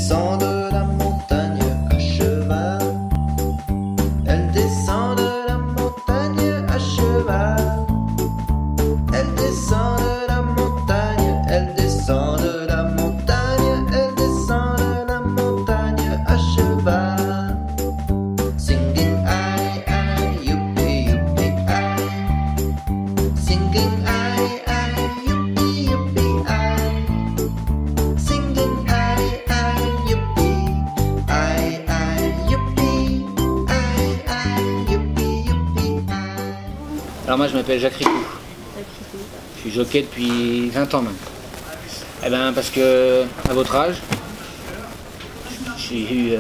descend de la montagne à cheval. Elle descend de la montagne à cheval. Elle descend de la montagne, elle descend de la montagne, elle descend de la montagne à cheval. Singing I, youpi, youpi, I. Singing I, youpi, youpi, I. Singing I, youpi, youpi, youpi, youpi, I. Alors moi je m'appelle Jacques Ricou. Je suis jockey depuis 20 ans même. Eh ben parce que à votre âge, j'ai eu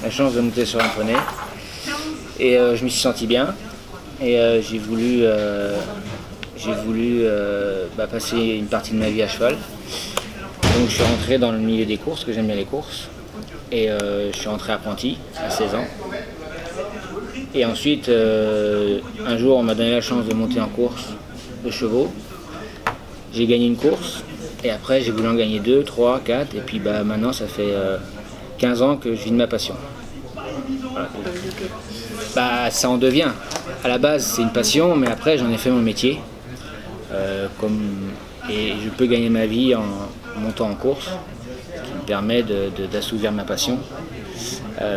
la chance de monter sur un poney et je m'y suis senti bien et j'ai voulu passer une partie de ma vie à cheval. Donc je suis rentré dans le milieu des courses, que j'aime bien les courses, et je suis rentré apprenti à 16 ans. Et ensuite, un jour, on m'a donné la chance de monter en course de chevaux. J'ai gagné une course, et après j'ai voulu en gagner 2, 3, 4, et puis maintenant ça fait 15 ans que je vis de ma passion. Voilà. Ça en devient. À la base c'est une passion, mais après j'en ai fait mon métier. Et je peux gagner ma vie en montant en course, ce qui me permet d'assouvir ma passion.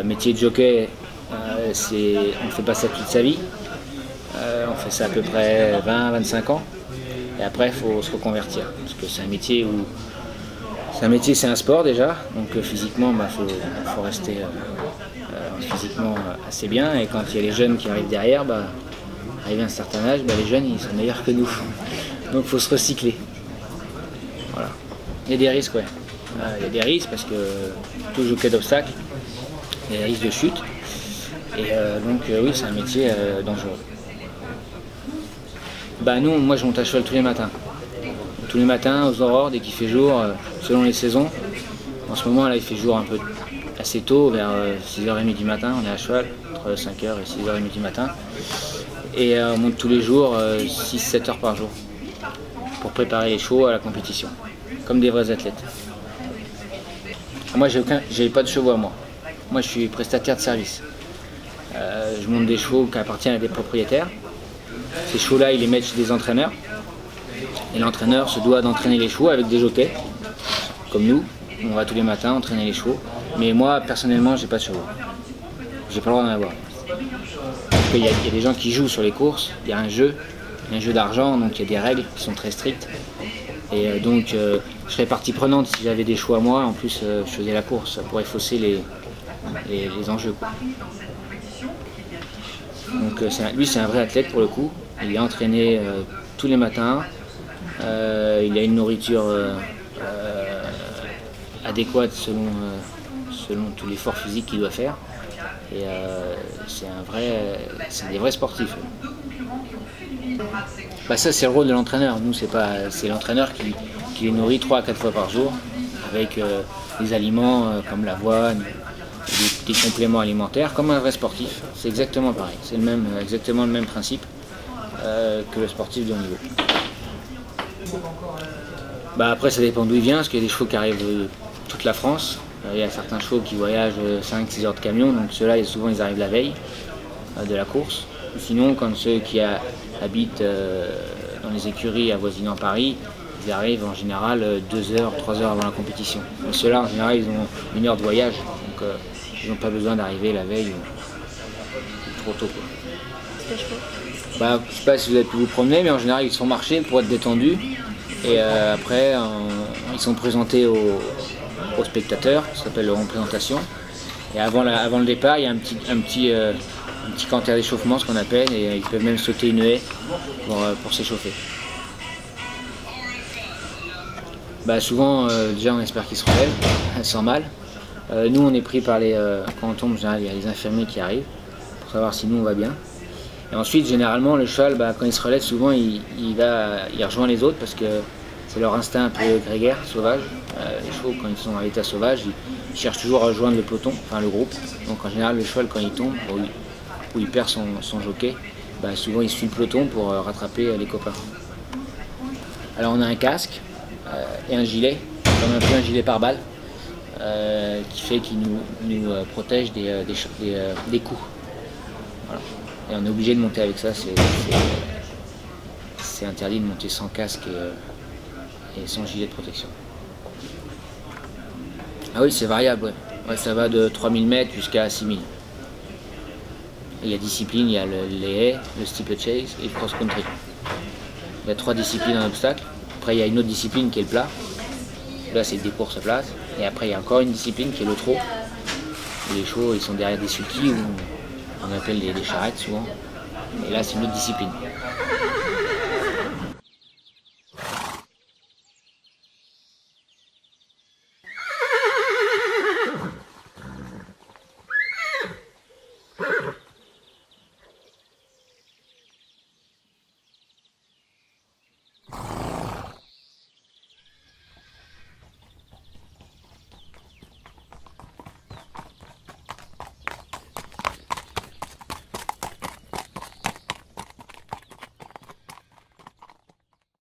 Métier de jockey, on ne fait pas ça toute sa vie. On fait ça à peu près 20-25 ans. Et après, il faut se reconvertir. Parce que c'est un métier où... c'est un sport déjà. Donc physiquement, faut rester physiquement assez bien. Et quand il y a les jeunes qui arrivent derrière, arrivé à un certain âge, les jeunes ils sont meilleurs que nous. Donc il faut se recycler. Voilà. Il y a des risques, ouais. Il y a des risques parce que tout jockey d'obstacles, il y a des risques de chute. Et oui, c'est un métier dangereux. Moi je monte à cheval tous les matins. Tous les matins, aux aurores, dès qu'il fait jour, selon les saisons. En ce moment là, il fait jour un peu assez tôt, vers 6h30 du matin, on est à cheval, entre 5h et 6h30 du matin. Et on monte tous les jours, 6-7 heures par jour, pour préparer les chevaux à la compétition, comme des vrais athlètes. Moi j'ai pas de chevaux à moi. Moi je suis prestataire de service. Je monte des chevaux qui appartiennent à des propriétaires. Ces chevaux-là, ils les mettent chez des entraîneurs. Et l'entraîneur se doit d'entraîner les chevaux avec des jockeys, comme nous. On va tous les matins entraîner les chevaux. Mais moi, personnellement, j'ai pas de chevaux. J'ai pas le droit d'en avoir. Parce qu'il y a des gens qui jouent sur les courses. Il y a un jeu d'argent, donc il y a des règles qui sont très strictes. Et donc, je serais partie prenante si j'avais des chevaux à moi. En plus, je faisais la course. Ça pourrait fausser les enjeux, quoi. Donc lui c'est un vrai athlète pour le coup, il est entraîné tous les matins, il a une nourriture adéquate selon tout l'effort physique qu'il doit faire, et c'est des vrais sportifs. Ça c'est le rôle de l'entraîneur, nous c'est l'entraîneur qui les nourrit 3 à 4 fois par jour avec des aliments comme l'avoine, des compléments alimentaires, comme un vrai sportif. C'est exactement pareil, c'est exactement le même principe que le sportif de haut niveau. Après ça dépend d'où il vient, parce qu'il y a des chevaux qui arrivent de toute la France. Il y a certains chevaux qui voyagent 5-6 heures de camion, donc ceux-là souvent ils arrivent la veille de la course. Sinon quand ceux qui habitent dans les écuries avoisinant Paris, ils arrivent en général 2 heures, 3 heures avant la compétition. Mais ceux-là en général ils ont 1 heure de voyage, donc ils n'ont pas besoin d'arriver la veille ou trop tôt, quoi. Je ne sais pas si vous avez pu vous promener, mais en général ils se font marcher pour être détendus. Et après ils sont présentés aux spectateurs, ça s'appelle la représentation. Et avant le départ, il y a un petit canter d'échauffement, ce qu'on appelle, et ils peuvent même sauter une haie pour s'échauffer. Souvent, déjà on espère qu'ils se relèvent, sans mal. Nous on est pris par quand on tombe, il y a les infirmiers qui arrivent pour savoir si nous on va bien. Et ensuite généralement le cheval, quand il se relève, souvent il rejoint les autres parce que c'est leur instinct un peu grégaire, sauvage. Les chevaux quand ils sont à l'état sauvage, ils cherchent toujours à rejoindre le peloton, enfin le groupe. Donc en général le cheval quand il tombe, ou il perd son jockey, souvent il suit le peloton pour rattraper les copains. Alors on a un casque et un gilet, comme un peu un gilet pare-balles. qui nous protège des coups. Voilà. Et on est obligé de monter avec ça, c'est interdit de monter sans casque et sans gilet de protection. Ah oui, c'est variable, ouais. Ouais, ça va de 3000 mètres jusqu'à 6000. Il y a discipline, il y a les haies, le steeplechase et le cross-country. Il y a 3 disciplines en obstacle. Après, il y a une autre discipline qui est le plat. Là, c'est des courses à place. Et après, il y a encore une discipline qui est le trot. Et les chevaux, ils sont derrière des sulky, ou on appelle des charrettes souvent. Et là, c'est une autre discipline.